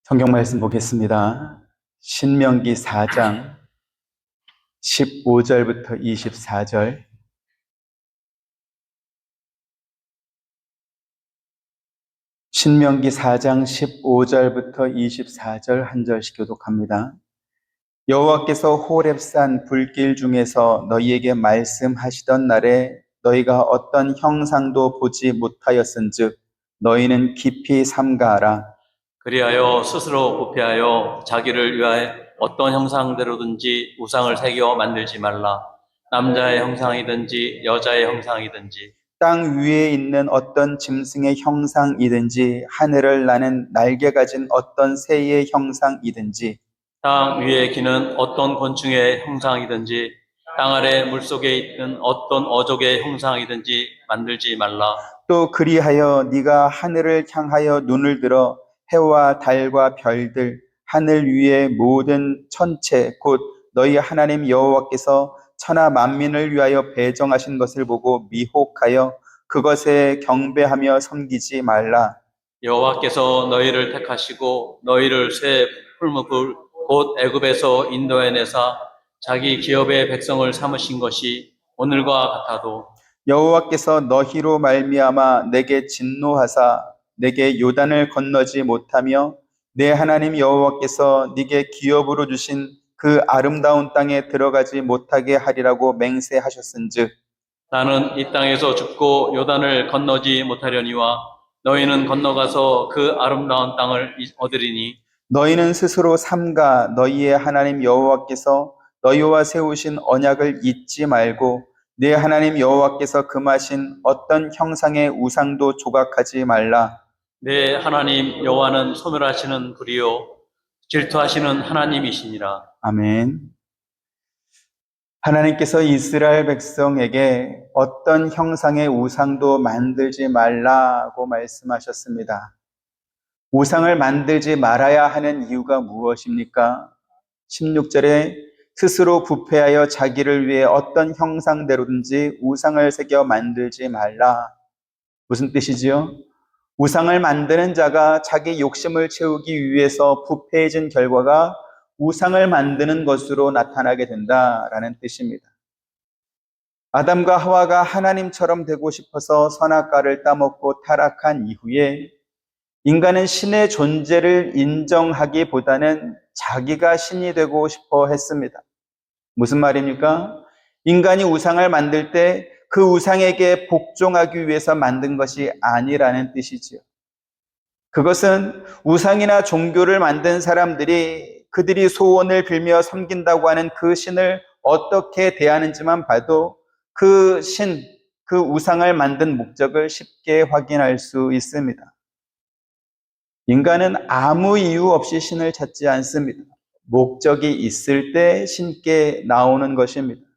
성경 말씀 보겠습니다. 신명기 4장 15절부터 24절. 신명기 4장 15절부터 24절 한 절씩 교독합니다. 여호와께서 호렙산 불길 중에서 너희에게 말씀하시던 날에 너희가 어떤 형상도 보지 못하였은즉 너희는 깊이 삼가하라. 그리하여 스스로 부패하여 자기를 위하여 어떤 형상대로든지 우상을 새겨 만들지 말라. 남자의 형상이든지 여자의 형상이든지 땅 위에 있는 어떤 짐승의 형상이든지 하늘을 나는 날개 가진 어떤 새의 형상이든지 땅 위에 기는 어떤 곤충의 형상이든지 땅 아래 물속에 있는 어떤 어족의 형상이든지 만들지 말라. 또 그리하여 네가 하늘을 향하여 눈을 들어 해와 달과 별들 하늘 위의 모든 천체 곧 너희 하나님 여호와께서 천하 만민을 위하여 배정하신 것을 보고 미혹하여 그것에 경배하며 섬기지 말라. 여호와께서 너희를 택하시고 너희를 새 풀무불 곧 애굽에서 인도해내사 자기 기업의 백성을 삼으신 것이 오늘과 같아도 여호와께서 너희로 말미암아 내게 진노하사 내게 요단을 건너지 못하며 내 하나님 여호와께서 네게 기업으로 주신 그 아름다운 땅에 들어가지 못하게 하리라고 맹세하셨은즉 나는 이 땅에서 죽고 요단을 건너지 못하려니와 너희는 건너가서 그 아름다운 땅을 얻으리니 너희는 스스로 삼가 너희의 하나님 여호와께서 너희와 세우신 언약을 잊지 말고 내 하나님 여호와께서 금하신 어떤 형상의 우상도 조각하지 말라. 내 하나님 여호와는 소멸하시는 불이요 질투하시는 하나님이시니라. 아멘. 하나님께서 이스라엘 백성에게 어떤 형상의 우상도 만들지 말라고 말씀하셨습니다. 우상을 만들지 말아야 하는 이유가 무엇입니까? 16절에 스스로 부패하여 자기를 위해 어떤 형상대로든지 우상을 새겨 만들지 말라. 무슨 뜻이지요? 우상을 만드는 자가 자기 욕심을 채우기 위해서 부패해진 결과가 우상을 만드는 것으로 나타나게 된다라는 뜻입니다. 아담과 하와가 하나님처럼 되고 싶어서 선악과를 따먹고 타락한 이후에 인간은 신의 존재를 인정하기보다는 자기가 신이 되고 싶어 했습니다. 무슨 말입니까? 인간이 우상을 만들 때 그 우상에게 복종하기 위해서 만든 것이 아니라는 뜻이지요. 그것은 우상이나 종교를 만든 사람들이 그들이 소원을 빌며 섬긴다고 하는 그 신을 어떻게 대하는지만 봐도 그 신, 그 우상을 만든 목적을 쉽게 확인할 수 있습니다. 인간은 아무 이유 없이 신을 찾지 않습니다. 목적이 있을 때 신께 나오는 것입니다.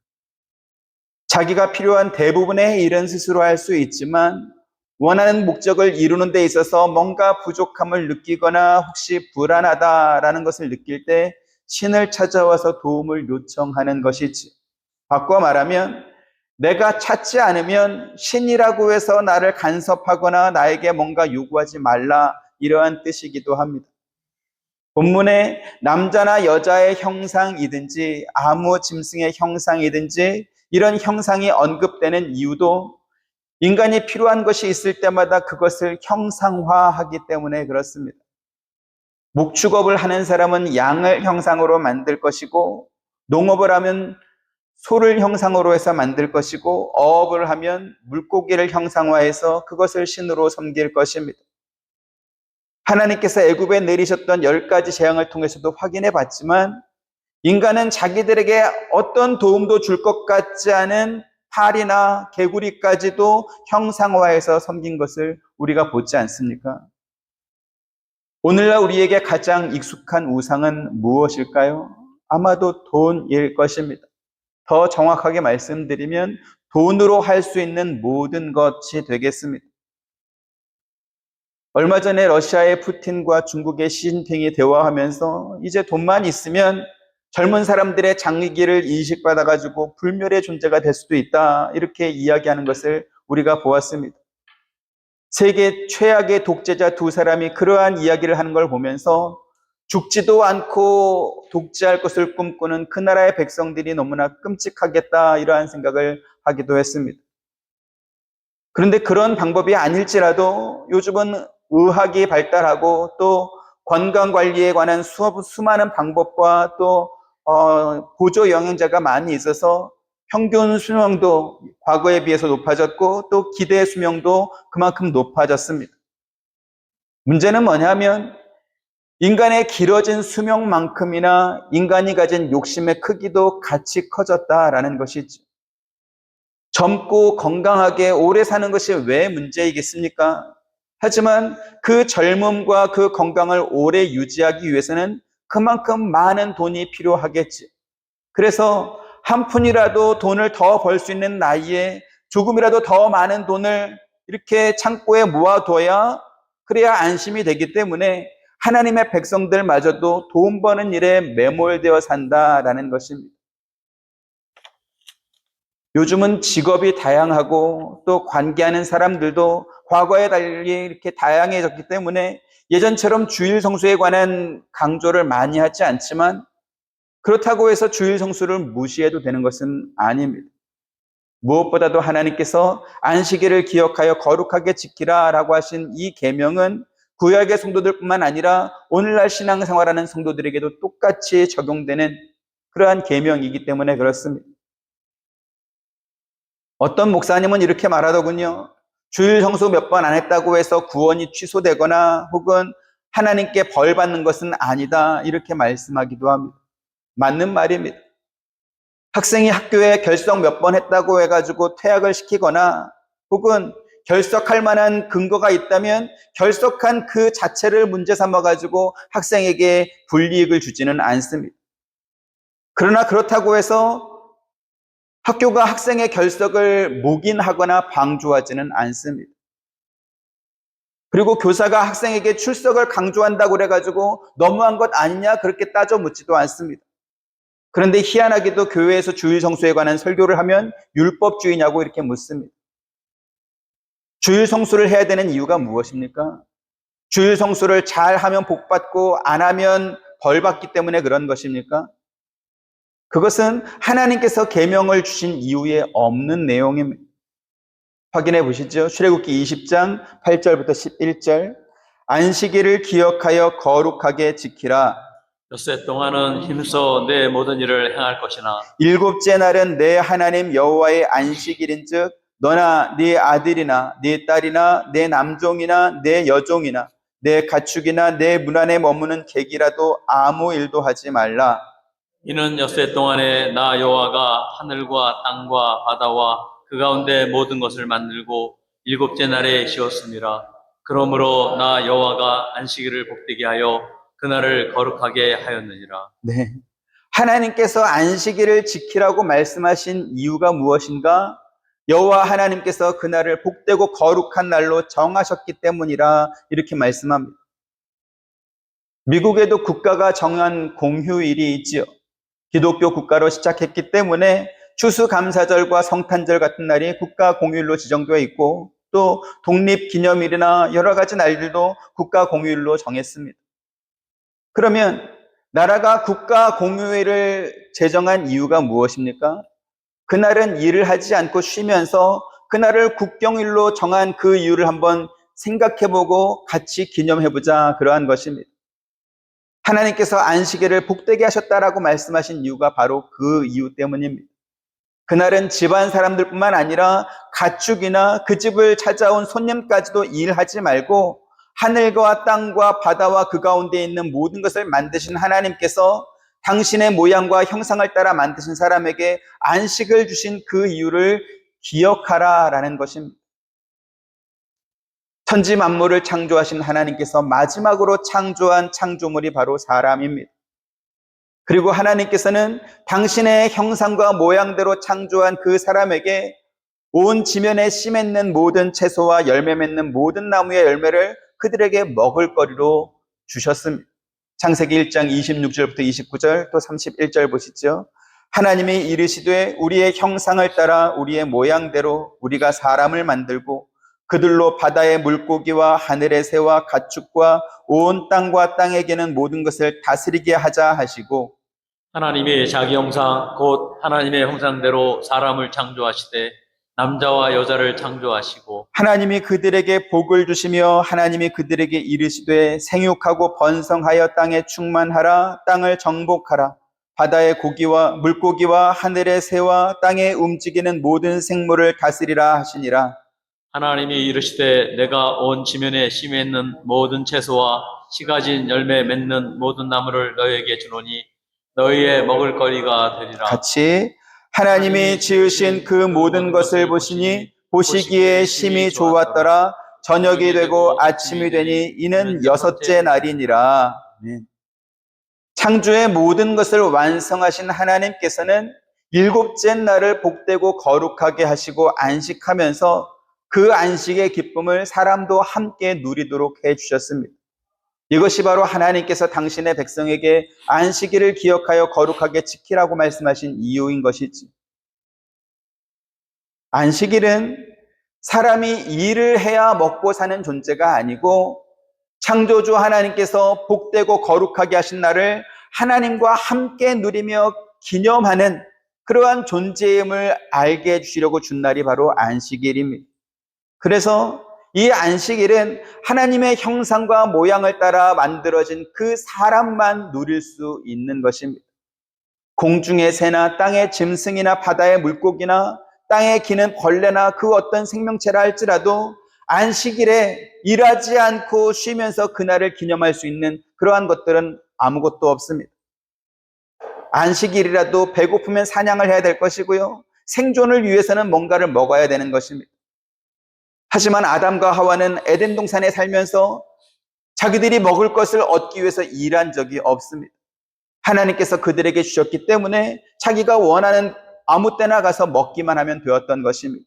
자기가 필요한 대부분의 일은 스스로 할 수 있지만 원하는 목적을 이루는 데 있어서 뭔가 부족함을 느끼거나 혹시 불안하다라는 것을 느낄 때 신을 찾아와서 도움을 요청하는 것이지. 바꿔 말하면 내가 찾지 않으면 신이라고 해서 나를 간섭하거나 나에게 뭔가 요구하지 말라 이러한 뜻이기도 합니다. 본문에 남자나 여자의 형상이든지 아무 짐승의 형상이든지 이런 형상이 언급되는 이유도 인간이 필요한 것이 있을 때마다 그것을 형상화하기 때문에 그렇습니다. 목축업을 하는 사람은 양을 형상으로 만들 것이고 농업을 하면 소를 형상으로 해서 만들 것이고 어업을 하면 물고기를 형상화해서 그것을 신으로 섬길 것입니다. 하나님께서 애굽에 내리셨던 10가지 재앙을 통해서도 확인해 봤지만 인간은 자기들에게 어떤 도움도 줄 것 같지 않은 파리나 개구리까지도 형상화해서 섬긴 것을 우리가 보지 않습니까? 오늘날 우리에게 가장 익숙한 우상은 무엇일까요? 아마도 돈일 것입니다. 더 정확하게 말씀드리면 돈으로 할 수 있는 모든 것이 되겠습니다. 얼마 전에 러시아의 푸틴과 중국의 시진핑이 대화하면서 이제 돈만 있으면 젊은 사람들의 장기기를 인식받아가지고 불멸의 존재가 될 수도 있다 이렇게 이야기하는 것을 우리가 보았습니다. 세계 최악의 독재자 두 사람이 그러한 이야기를 하는 걸 보면서 죽지도 않고 독재할 것을 꿈꾸는 그 나라의 백성들이 너무나 끔찍하겠다, 이러한 생각을 하기도 했습니다. 그런데 그런 방법이 아닐지라도 요즘은 의학이 발달하고 또 건강관리에 관한 수많은 방법과 또 보조 영양제가 많이 있어서 평균 수명도 과거에 비해서 높아졌고 또 기대 수명도 그만큼 높아졌습니다. 문제는 뭐냐면 인간의 길어진 수명만큼이나 인간이 가진 욕심의 크기도 같이 커졌다라는 것이죠. 젊고 건강하게 오래 사는 것이 왜 문제이겠습니까? 하지만 그 젊음과 그 건강을 오래 유지하기 위해서는 그만큼 많은 돈이 필요하겠지. 그래서 한 푼이라도 돈을 더 벌 수 있는 나이에 조금이라도 더 많은 돈을 이렇게 창고에 모아둬야 그래야 안심이 되기 때문에 하나님의 백성들마저도 돈 버는 일에 매몰되어 산다라는 것입니다. 요즘은 직업이 다양하고 또 관계하는 사람들도 과거에 달리 이렇게 다양해졌기 때문에 예전처럼 주일 성수에 관한 강조를 많이 하지 않지만 그렇다고 해서 주일 성수를 무시해도 되는 것은 아닙니다. 무엇보다도 하나님께서 안식일을 기억하여 거룩하게 지키라라고 하신 이 계명은 구약의 성도들뿐만 아니라 오늘날 신앙생활하는 성도들에게도 똑같이 적용되는 그러한 계명이기 때문에 그렇습니다. 어떤 목사님은 이렇게 말하더군요. 주일 성수 몇 번 안 했다고 해서 구원이 취소되거나 혹은 하나님께 벌 받는 것은 아니다, 이렇게 말씀하기도 합니다. 맞는 말입니다. 학생이 학교에 결석 몇 번 했다고 해가지고 퇴학을 시키거나 혹은 결석할 만한 근거가 있다면 결석한 그 자체를 문제 삼아가지고 학생에게 불이익을 주지는 않습니다. 그러나 그렇다고 해서 학교가 학생의 결석을 묵인하거나 방조하지는 않습니다. 그리고 교사가 학생에게 출석을 강조한다고 그래가지고 너무한 것 아니냐, 그렇게 따져 묻지도 않습니다. 그런데 희한하게도 교회에서 주일 성수에 관한 설교를 하면 율법주의냐고 이렇게 묻습니다. 주일 성수를 해야 되는 이유가 무엇입니까? 주일 성수를 잘 하면 복 받고 안 하면 벌 받기 때문에 그런 것입니까? 그것은 하나님께서 계명을 주신 이유에 없는 내용입니다. 확인해 보시죠. 출애굽기 20장 8절부터 11절. 안식일을 기억하여 거룩하게 지키라. 엿새 동안은 힘써 내 모든 일을 행할 것이나 일곱째 날은 내 하나님 여호와의 안식일인즉 너나 네 아들이나 네 딸이나 네 남종이나 네 여종이나 내 가축이나 내 문 안에 머무는 객이라도 아무 일도 하지 말라. 이는 엿새 동안에 나 여호와가 하늘과 땅과 바다와 그 가운데 모든 것을 만들고 일곱째 날에 쉬었습니다. 그러므로 나 여호와가 안식일을 복되게 하여 그날을 거룩하게 하였느니라. 네. 하나님께서 안식일을 지키라고 말씀하신 이유가 무엇인가? 여호와 하나님께서 그날을 복되고 거룩한 날로 정하셨기 때문이라, 이렇게 말씀합니다. 미국에도 국가가 정한 공휴일이 있지요. 기독교 국가로 시작했기 때문에 추수감사절과 성탄절 같은 날이 국가 공휴일로 지정되어 있고 또 독립기념일이나 여러 가지 날들도 국가 공휴일로 정했습니다. 그러면 나라가 국가 공휴일을 제정한 이유가 무엇입니까? 그날은 일을 하지 않고 쉬면서 그날을 국경일로 정한 그 이유를 한번 생각해보고 같이 기념해보자, 그러한 것입니다. 하나님께서 안식일을 복되게 하셨다라고 말씀하신 이유가 바로 그 이유 때문입니다. 그날은 집안 사람들뿐만 아니라 가축이나 그 집을 찾아온 손님까지도 일하지 말고 하늘과 땅과 바다와 그 가운데 있는 모든 것을 만드신 하나님께서 당신의 모양과 형상을 따라 만드신 사람에게 안식을 주신 그 이유를 기억하라라는 것입니다. 천지 만물을 창조하신 하나님께서 마지막으로 창조한 창조물이 바로 사람입니다. 그리고 하나님께서는 당신의 형상과 모양대로 창조한 그 사람에게 온 지면에 씨 맺는 모든 채소와 열매 맺는 모든 나무의 열매를 그들에게 먹을 거리로 주셨습니다. 창세기 1장 26절부터 29절 또 31절 보시죠. 하나님이 이르시되 우리의 형상을 따라 우리의 모양대로 우리가 사람을 만들고 그들로 바다의 물고기와 하늘의 새와 가축과 온 땅과 땅에 기는 모든 것을 다스리게 하자 하시고 하나님이 자기 형상 곧 하나님의 형상대로 사람을 창조하시되 남자와 여자를 창조하시고 하나님이 그들에게 복을 주시며 하나님이 그들에게 이르시되 생육하고 번성하여 땅에 충만하라 땅을 정복하라 바다의 고기와 물고기와 하늘의 새와 땅에 움직이는 모든 생물을 다스리라 하시니라. 하나님이 이르시되 내가 온 지면에 심에 있는 모든 채소와 씨 가진 열매 맺는 모든 나무를 너희에게 주노니 너희의 먹을 거리가 되리라. 같이 하나님이 지으신 그 모든 것을 보시니 보시기에 심히 좋았더라. 저녁이 되고 아침이 되니 이는 여섯째 날이니라. 아멘. 창조의 모든 것을 완성하신 하나님께서는 일곱째 날을 복되고 거룩하게 하시고 안식하면서 그 안식의 기쁨을 사람도 함께 누리도록 해주셨습니다. 이것이 바로 하나님께서 당신의 백성에게 안식일을 기억하여 거룩하게 지키라고 말씀하신 이유인 것이지. 안식일은 사람이 일을 해야 먹고 사는 존재가 아니고 창조주 하나님께서 복되고 거룩하게 하신 날을 하나님과 함께 누리며 기념하는 그러한 존재임을 알게 해주시려고 준 날이 바로 안식일입니다. 그래서 이 안식일은 하나님의 형상과 모양을 따라 만들어진 그 사람만 누릴 수 있는 것입니다. 공중의 새나 땅의 짐승이나 바다의 물고기나 땅에 기는 벌레나 그 어떤 생명체라 할지라도 안식일에 일하지 않고 쉬면서 그날을 기념할 수 있는 그러한 것들은 아무것도 없습니다. 안식일이라도 배고프면 사냥을 해야 될 것이고요. 생존을 위해서는 뭔가를 먹어야 되는 것입니다. 하지만 아담과 하와는 에덴 동산에 살면서 자기들이 먹을 것을 얻기 위해서 일한 적이 없습니다. 하나님께서 그들에게 주셨기 때문에 자기가 원하는 아무 때나 가서 먹기만 하면 되었던 것입니다.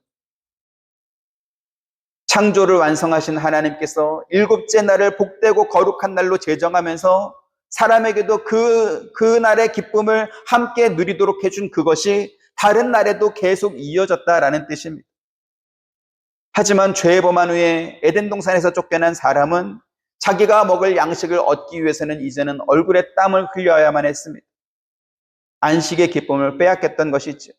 창조를 완성하신 하나님께서 일곱째 날을 복되고 거룩한 날로 제정하면서 사람에게도 그 날의 기쁨을 함께 누리도록 해준 그것이 다른 날에도 계속 이어졌다라는 뜻입니다. 하지만 죄에 범한 후에 에덴 동산에서 쫓겨난 사람은 자기가 먹을 양식을 얻기 위해서는 이제는 얼굴에 땀을 흘려야만 했습니다. 안식의 기쁨을 빼앗겼던 것이죠.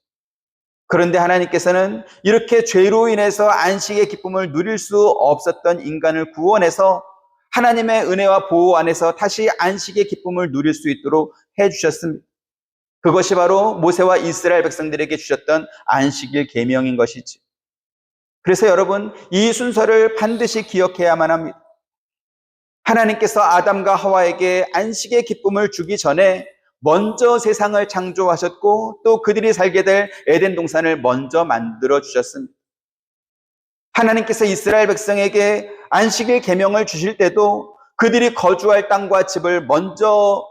그런데 하나님께서는 이렇게 죄로 인해서 안식의 기쁨을 누릴 수 없었던 인간을 구원해서 하나님의 은혜와 보호 안에서 다시 안식의 기쁨을 누릴 수 있도록 해주셨습니다. 그것이 바로 모세와 이스라엘 백성들에게 주셨던 안식일 계명인 것이지. 그래서 여러분, 이 순서를 반드시 기억해야만 합니다. 하나님께서 아담과 하와에게 안식의 기쁨을 주기 전에 먼저 세상을 창조하셨고 또 그들이 살게 될 에덴 동산을 먼저 만들어 주셨습니다. 하나님께서 이스라엘 백성에게 안식일 계명을 주실 때도 그들이 거주할 땅과 집을 먼저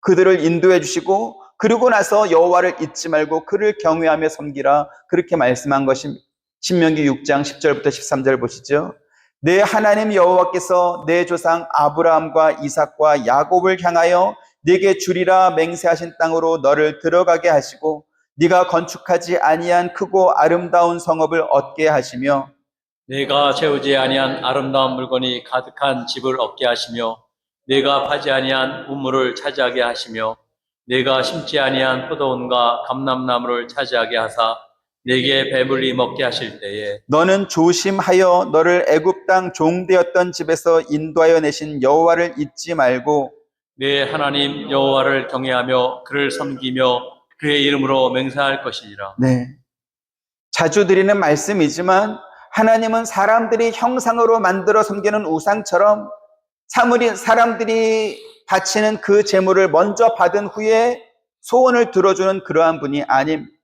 그들을 인도해 주시고 그러고 나서 여호와를 잊지 말고 그를 경외하며 섬기라 그렇게 말씀한 것입니다. 신명기 6장 10절부터 13절 보시죠. 내 하나님 여호와께서 내 조상 아브라함과 이삭과 야곱을 향하여 네게 주리라 맹세하신 땅으로 너를 들어가게 하시고 네가 건축하지 아니한 크고 아름다운 성읍을 얻게 하시며 내가 채우지 아니한 아름다운 물건이 가득한 집을 얻게 하시며 내가 파지 아니한 우물을 차지하게 하시며 내가 심지 아니한 포도원과 감람나무를 차지하게 하사 내게 배불리 먹게 하실 때에 너는 조심하여 너를 애굽 땅 종되었던 집에서 인도하여 내신 여호와를 잊지 말고 내 하나님 여호와를 경외하며 그를 섬기며 그의 이름으로 맹세할 것이니라. 네, 자주 드리는 말씀이지만 하나님은 사람들이 형상으로 만들어 섬기는 우상처럼 사람들이 바치는 그 제물을 먼저 받은 후에 소원을 들어주는 그러한 분이 아닙니다.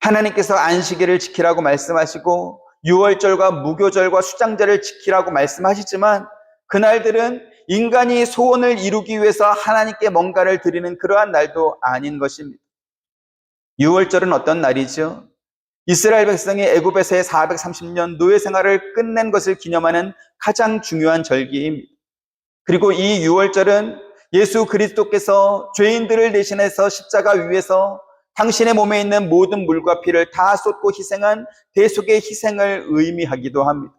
하나님께서 안식일을 지키라고 말씀하시고 유월절과 무교절과 수장절을 지키라고 말씀하시지만 그날들은 인간이 소원을 이루기 위해서 하나님께 뭔가를 드리는 그러한 날도 아닌 것입니다. 유월절은 어떤 날이죠? 이스라엘 백성이 애굽에서의 430년 노예 생활을 끝낸 것을 기념하는 가장 중요한 절기입니다. 그리고 이 유월절은 예수 그리스도께서 죄인들을 대신해서 십자가 위에서 당신의 몸에 있는 모든 물과 피를 다 쏟고 희생한 대속의 희생을 의미하기도 합니다.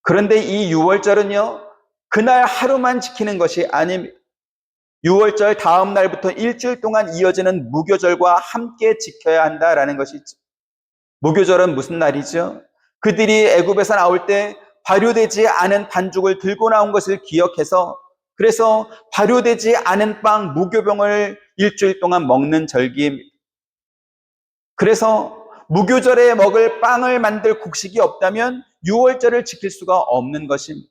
그런데 이 유월절은요, 그날 하루만 지키는 것이 아닙니다. 유월절 다음 날부터 일주일 동안 이어지는 무교절과 함께 지켜야 한다라는 것이죠. 무교절은 무슨 날이죠? 그들이 애굽에서 나올 때 발효되지 않은 반죽을 들고 나온 것을 기억해서, 그래서 발효되지 않은 빵 무교병을 일주일 동안 먹는 절기입니다. 그래서 무교절에 먹을 빵을 만들 곡식이 없다면 유월절을 지킬 수가 없는 것입니다.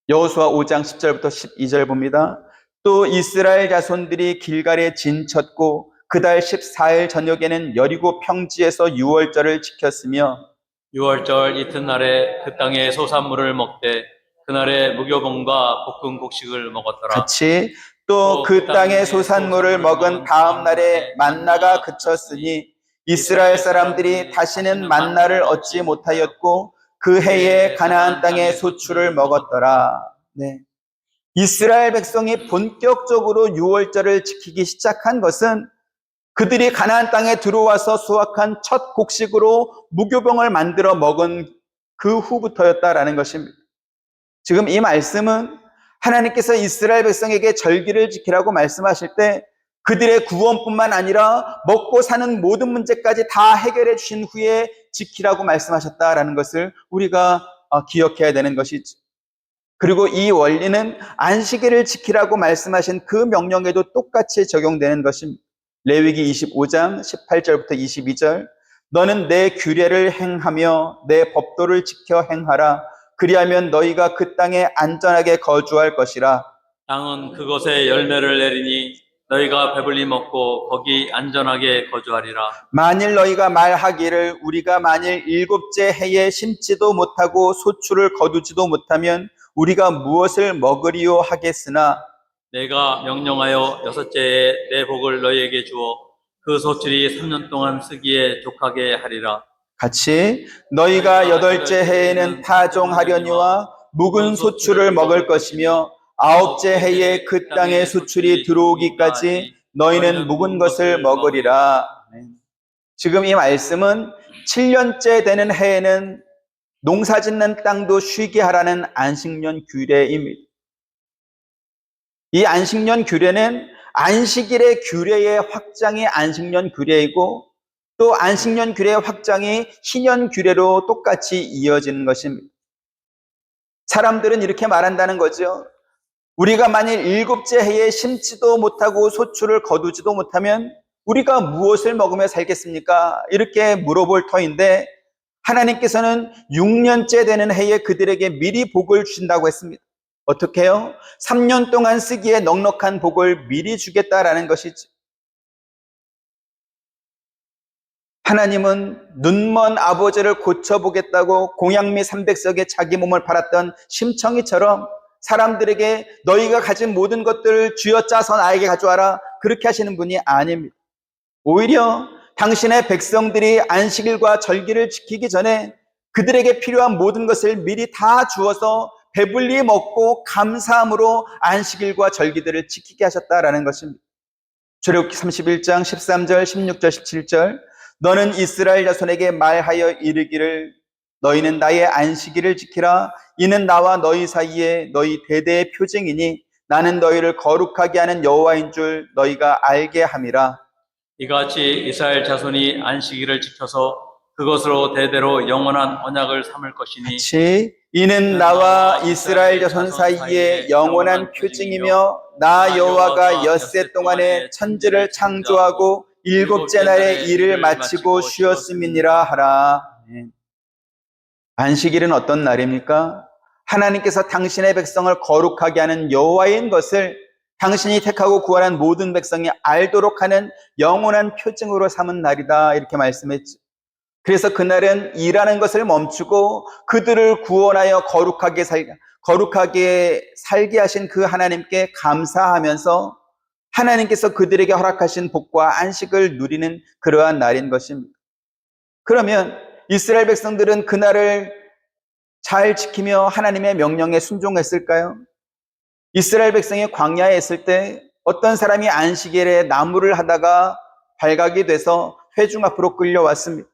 여호수아 5장 10절부터 12절 봅니다. 또 이스라엘 자손들이 길갈에 진쳤고 그달 14일 저녁에는 여리고 평지에서 유월절을 지켰으며 유월절 이튿날에 그 땅의 소산물을 먹되 그날에 무교봉과 볶은 곡식을 먹었더라. 같이 또 그 땅의 소산물을 먹은 다음 날에 만나가 그쳤으니 이스라엘 사람들이 다시는 만나를 얻지 못하였고 그 해에 가나안 땅의 소출을 먹었더라. 네. 이스라엘 백성이 본격적으로 유월절을 지키기 시작한 것은 그들이 가나안 땅에 들어와서 수확한 첫 곡식으로 무교병을 만들어 먹은 그 후부터였다라는 것입니다. 지금 이 말씀은 하나님께서 이스라엘 백성에게 절기를 지키라고 말씀하실 때 그들의 구원뿐만 아니라 먹고 사는 모든 문제까지 다 해결해 주신 후에 지키라고 말씀하셨다라는 것을 우리가 기억해야 되는 것이죠. 그리고 이 원리는 안식일을 지키라고 말씀하신 그 명령에도 똑같이 적용되는 것입니다. 레위기 25장 18절부터 22절 너는 내 규례를 행하며 내 법도를 지켜 행하라. 그리하면 너희가 그 땅에 안전하게 거주할 것이라. 땅은 그곳에 열매를 내리니 너희가 배불리 먹고 거기 안전하게 거주하리라. 만일 너희가 말하기를 우리가 만일 일곱째 해에 심지도 못하고 소출을 거두지도 못하면 우리가 무엇을 먹으리요 하겠으나 내가 명령하여 여섯째에 내 복을 너희에게 주어 그 소출이 3년 동안 쓰기에 족하게 하리라. 같이 너희가 여덟째 해에는 타종하려니와 묵은 소출을 먹을 것이며 아홉째 해에 그 땅의 소출이 들어오기까지 너희는 묵은 것을 먹으리라. 지금 이 말씀은 7년째 되는 해에는 농사 짓는 땅도 쉬게 하라는 안식년 규례입니다. 이 안식년 규례는 안식일의 규례의 확장이 안식년 규례이고 또 안식년 규례의 확장이 희년 규례로 똑같이 이어지는 것입니다. 사람들은 이렇게 말한다는 거죠. 우리가 만일 일곱째 해에 심지도 못하고 소출을 거두지도 못하면 우리가 무엇을 먹으며 살겠습니까? 이렇게 물어볼 터인데 하나님께서는 6년째 되는 해에 그들에게 미리 복을 주신다고 했습니다. 어떻게 해요? 3년 동안 쓰기에 넉넉한 복을 미리 주겠다라는 것이죠. 하나님은 눈먼 아버지를 고쳐보겠다고 공양미 300석에 자기 몸을 팔았던 심청이처럼 사람들에게 너희가 가진 모든 것들을 쥐어짜서 나에게 가져와라 그렇게 하시는 분이 아닙니다. 오히려 당신의 백성들이 안식일과 절기를 지키기 전에 그들에게 필요한 모든 것을 미리 다 주어서 배불리 먹고 감사함으로 안식일과 절기들을 지키게 하셨다라는 것입니다. 출애굽기 31장 13절, 16절, 17절 너는 이스라엘 자손에게 말하여 이르기를 너희는 나의 안식일을 지키라. 이는 나와 너희 사이에 너희 대대의 표징이니 나는 너희를 거룩하게 하는 여호와인 줄 너희가 알게 함이라. 이같이 이스라엘 자손이 안식일을 지켜서 그것으로 대대로 영원한 언약을 삼을 것이니 같이 이는 나와 이스라엘 자손 사이에 영원한 표징이며 나 여호와가 엿새 동안에 천지를 창조하고 일곱째 날에 일을 마치고 쉬었음이니라 하라. 안식일은 어떤 날입니까? 하나님께서 당신의 백성을 거룩하게 하는 여호와인 것을 당신이 택하고 구원한 모든 백성이 알도록 하는 영원한 표징으로 삼은 날이다 이렇게 말씀했죠. 그래서 그날은 일하는 것을 멈추고 그들을 구원하여 거룩하게 살게 하신 그 하나님께 감사하면서 하나님께서 그들에게 허락하신 복과 안식을 누리는 그러한 날인 것입니다. 그러면 이스라엘 백성들은 그날을 잘 지키며 하나님의 명령에 순종했을까요? 이스라엘 백성이 광야에 있을 때 어떤 사람이 안식일에 나무를 하다가 발각이 돼서 회중 앞으로 끌려왔습니다.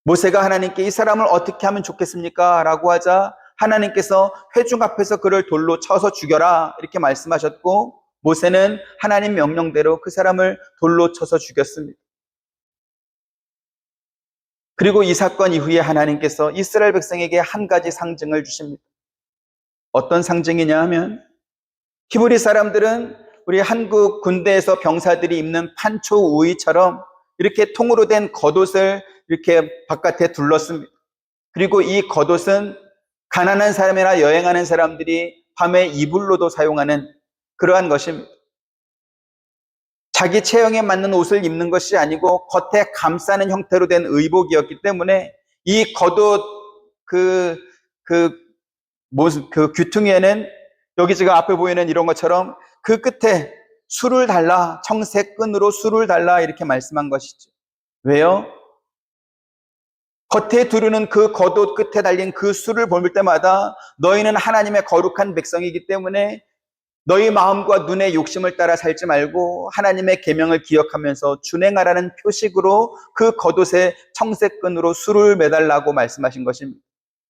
모세가 하나님께 이 사람을 어떻게 하면 좋겠습니까? 라고 하자 하나님께서 회중 앞에서 그를 돌로 쳐서 죽여라 이렇게 말씀하셨고, 모세는 하나님 명령대로 그 사람을 돌로 쳐서 죽였습니다. 그리고 이 사건 이후에 하나님께서 이스라엘 백성에게 한 가지 상징을 주십니다. 어떤 상징이냐 하면, 히브리 사람들은 우리 한국 군대에서 병사들이 입는 판초 우의처럼 이렇게 통으로 된 겉옷을 이렇게 바깥에 둘렀습니다. 그리고 이 겉옷은 가난한 사람이나 여행하는 사람들이 밤에 이불로도 사용하는 그러한 것입니다. 자기 체형에 맞는 옷을 입는 것이 아니고 겉에 감싸는 형태로 된 의복이었기 때문에 이 겉옷 그 귀퉁이에는 여기 지금 앞에 보이는 이런 것처럼 그 끝에 술을 달라, 청색 끈으로 술을 달라 이렇게 말씀한 것이죠. 왜요? 겉에 두르는 그 겉옷 끝에 달린 그 술을 볼 때마다 너희는 하나님의 거룩한 백성이기 때문에 너희 마음과 눈의 욕심을 따라 살지 말고 하나님의 계명을 기억하면서 준행하라는 표식으로 그 겉옷에 청색 끈으로 술을 매달라고 말씀하신 것입니다.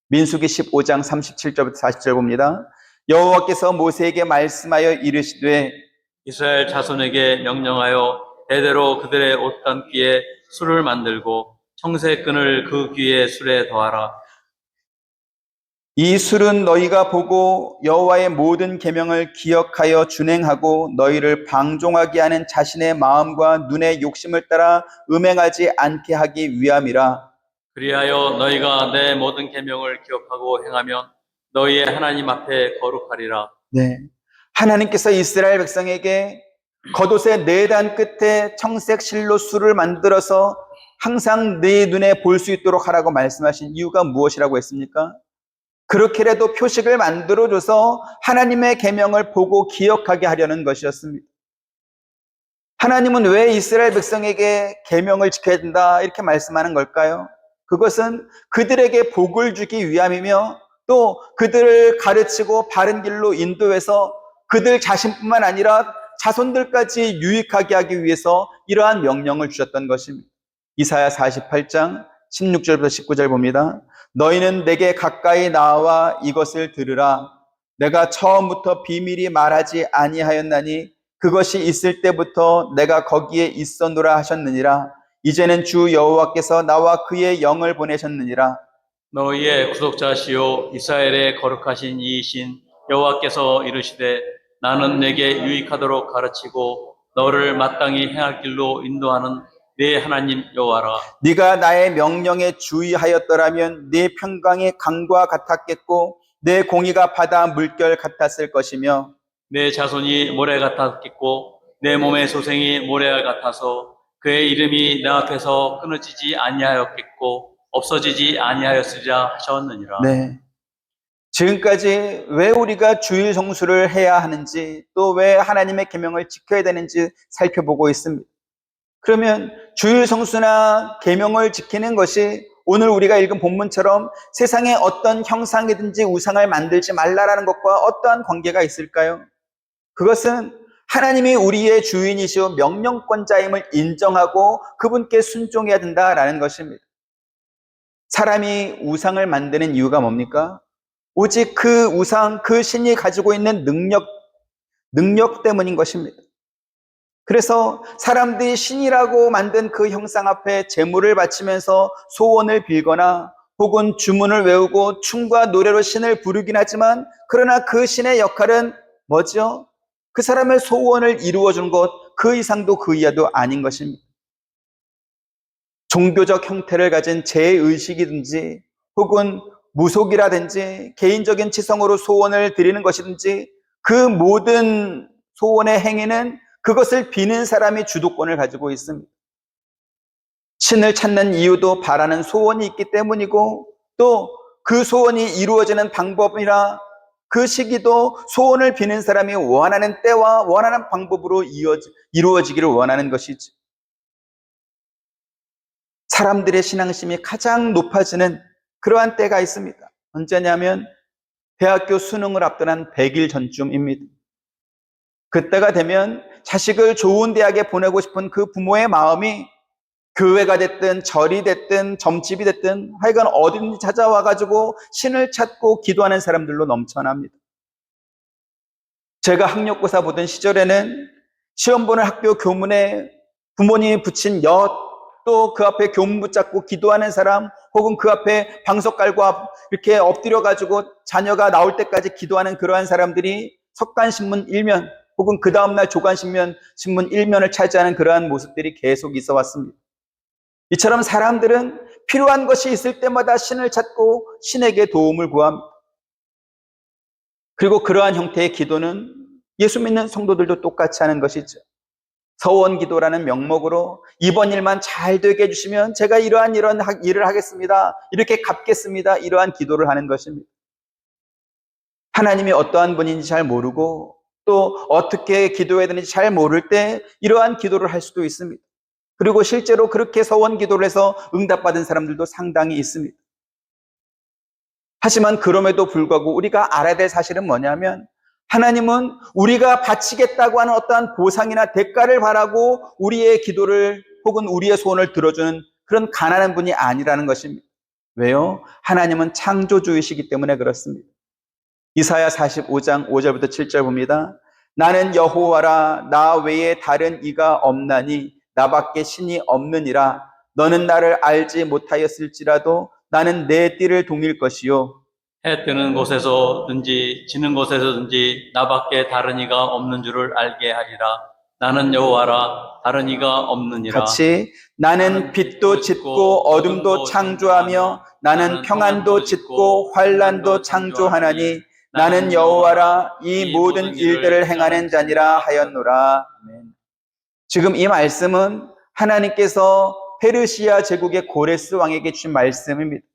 민수기 15장 37절부터 40절 봅니다. 여호와께서 모세에게 말씀하여 이르시되 이스라엘 자손에게 명령하여 대대로 그들의 옷감기에 술을 만들고 청색 끈을 그 귀에 술에 더하라. 이 술은 너희가 보고 여호와의 모든 계명을 기억하여 준행하고 너희를 방종하게 하는 자신의 마음과 눈의 욕심을 따라 음행하지 않게 하기 위함이라. 그리하여 너희가 내 모든 계명을 기억하고 행하면 너희의 하나님 앞에 거룩하리라. 네, 하나님께서 이스라엘 백성에게 겉옷의 네 단 끝에 청색 실로 술을 만들어서 항상 네 눈에 볼 수 있도록 하라고 말씀하신 이유가 무엇이라고 했습니까? 그렇게라도 표식을 만들어줘서 하나님의 계명을 보고 기억하게 하려는 것이었습니다. 하나님은 왜 이스라엘 백성에게 계명을 지켜야 된다 이렇게 말씀하는 걸까요? 그것은 그들에게 복을 주기 위함이며 또 그들을 가르치고 바른 길로 인도해서 그들 자신뿐만 아니라 자손들까지 유익하게 하기 위해서 이러한 명령을 주셨던 것입니다. 이사야 48장 16절부터 19절 봅니다. 너희는 내게 가까이 나와 이것을 들으라. 내가 처음부터 비밀이 말하지 아니하였나니 그것이 있을 때부터 내가 거기에 있었노라 하셨느니라. 이제는 주 여호와께서 나와 그의 영을 보내셨느니라. 너희의 구속자시요 이스라엘의 거룩하신 이이신 여호와께서 이르시되 나는 내게 유익하도록 가르치고 너를 마땅히 행할 길로 인도하는 네 하나님 여호와라. 네가 나의 명령에 주의하였더라면 네 평강이 강과 같았겠고 내 공의가 바다 물결 같았을 것이며 내 자손이 모래 같았겠고 내 몸의 소생이 모래알 같아서 그의 이름이 내 앞에서 끊어지지 아니하였겠고 없어지지 아니하였으리라 하셨느니라. 네. 지금까지 왜 우리가 주일 성수를 해야 하는지 또 왜 하나님의 계명을 지켜야 되는지 살펴보고 있습니다. 그러면 주일 성수나 계명을 지키는 것이 오늘 우리가 읽은 본문처럼 세상에 어떤 형상이든지 우상을 만들지 말라라는 것과 어떠한 관계가 있을까요? 그것은 하나님이 우리의 주인이시오 명령권자임을 인정하고 그분께 순종해야 된다라는 것입니다. 사람이 우상을 만드는 이유가 뭡니까? 오직 그 우상, 그 신이 가지고 있는 능력 때문인 것입니다. 그래서 사람들이 신이라고 만든 그 형상 앞에 제물을 바치면서 소원을 빌거나 혹은 주문을 외우고 춤과 노래로 신을 부르긴 하지만 그러나 그 신의 역할은 뭐죠? 그 사람의 소원을 이루어주는 것, 그 이상도 그 이하도 아닌 것입니다. 종교적 형태를 가진 제의식이든지 혹은 무속이라든지 개인적인 치성으로 소원을 드리는 것이든지 그 모든 소원의 행위는 그것을 비는 사람이 주도권을 가지고 있습니다. 신을 찾는 이유도 바라는 소원이 있기 때문이고 또 그 소원이 이루어지는 방법이나 그 시기도 소원을 비는 사람이 원하는 때와 원하는 방법으로 이루어지기를 원하는 것이죠. 사람들의 신앙심이 가장 높아지는 그러한 때가 있습니다. 언제냐면 대학교 수능을 앞둔 한 100일 전쯤입니다. 그때가 되면 자식을 좋은 대학에 보내고 싶은 그 부모의 마음이 교회가 됐든 절이 됐든 점집이 됐든 하여간 어딘지 찾아와가지고 신을 찾고 기도하는 사람들로 넘쳐납니다. 제가 학력고사 보던 시절에는 시험 보는 학교 교문에 부모님이 붙인 엿, 또 그 앞에 교문 붙잡고 기도하는 사람, 혹은 그 앞에 방석 깔고 이렇게 엎드려가지고 자녀가 나올 때까지 기도하는 그러한 사람들이 석간신문 1면, 혹은 그 다음날 조간신문 1면을 차지하는 그러한 모습들이 계속 있어 왔습니다. 이처럼 사람들은 필요한 것이 있을 때마다 신을 찾고 신에게 도움을 구합니다. 그리고 그러한 형태의 기도는 예수 믿는 성도들도 똑같이 하는 것이죠. 서원 기도라는 명목으로 이번 일만 잘 되게 해주시면 제가 이러한 일을 하겠습니다. 이렇게 갚겠습니다. 이러한 기도를 하는 것입니다. 하나님이 어떠한 분인지 잘 모르고 또 어떻게 기도해야 되는지 잘 모를 때 이러한 기도를 할 수도 있습니다. 그리고 실제로 그렇게 서원 기도를 해서 응답받은 사람들도 상당히 있습니다. 하지만 그럼에도 불구하고 우리가 알아야 될 사실은 뭐냐면 하나님은 우리가 바치겠다고 하는 어떠한 보상이나 대가를 바라고 우리의 기도를 혹은 우리의 소원을 들어주는 그런 가난한 분이 아니라는 것입니다. 왜요? 하나님은 창조주이시기 때문에 그렇습니다. 이사야 45장 5절부터 7절 봅니다. 나는 여호와라, 나 외에 다른 이가 없나니 나밖에 신이 없느니라. 너는 나를 알지 못하였을지라도 나는 내 띠를 동일 것이요. 해 뜨는 곳에서든지 지는 곳에서든지 나밖에 다른 이가 없는 줄을 알게 하리라. 나는 여호와라, 다른 이가 없느니라. 같이 나는 빛도 짓고 어둠도 창조하며 나는 평안도 짓고 환난도 창조하나니 나는 여호와라, 이 모든 일들을 행하는 자니라 하였노라. 지금 이 말씀은 하나님께서 페르시아 제국의 고레스 왕에게 주신 말씀입니다.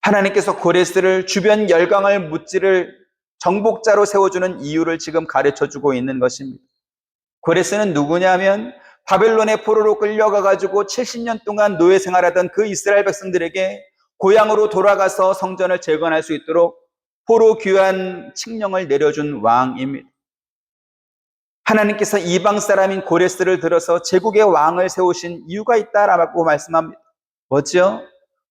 하나님께서 고레스를 주변 열강을 무찌를 정복자로 세워주는 이유를 지금 가르쳐주고 있는 것입니다. 고레스는 누구냐면 바벨론의 포로로 끌려가가지고 70년 동안 노예 생활하던 그 이스라엘 백성들에게 고향으로 돌아가서 성전을 재건할 수 있도록 포로 귀환 칙령을 내려준 왕입니다. 하나님께서 이방 사람인 고레스를 들어서 제국의 왕을 세우신 이유가 있다라고 말씀합니다. 뭐죠?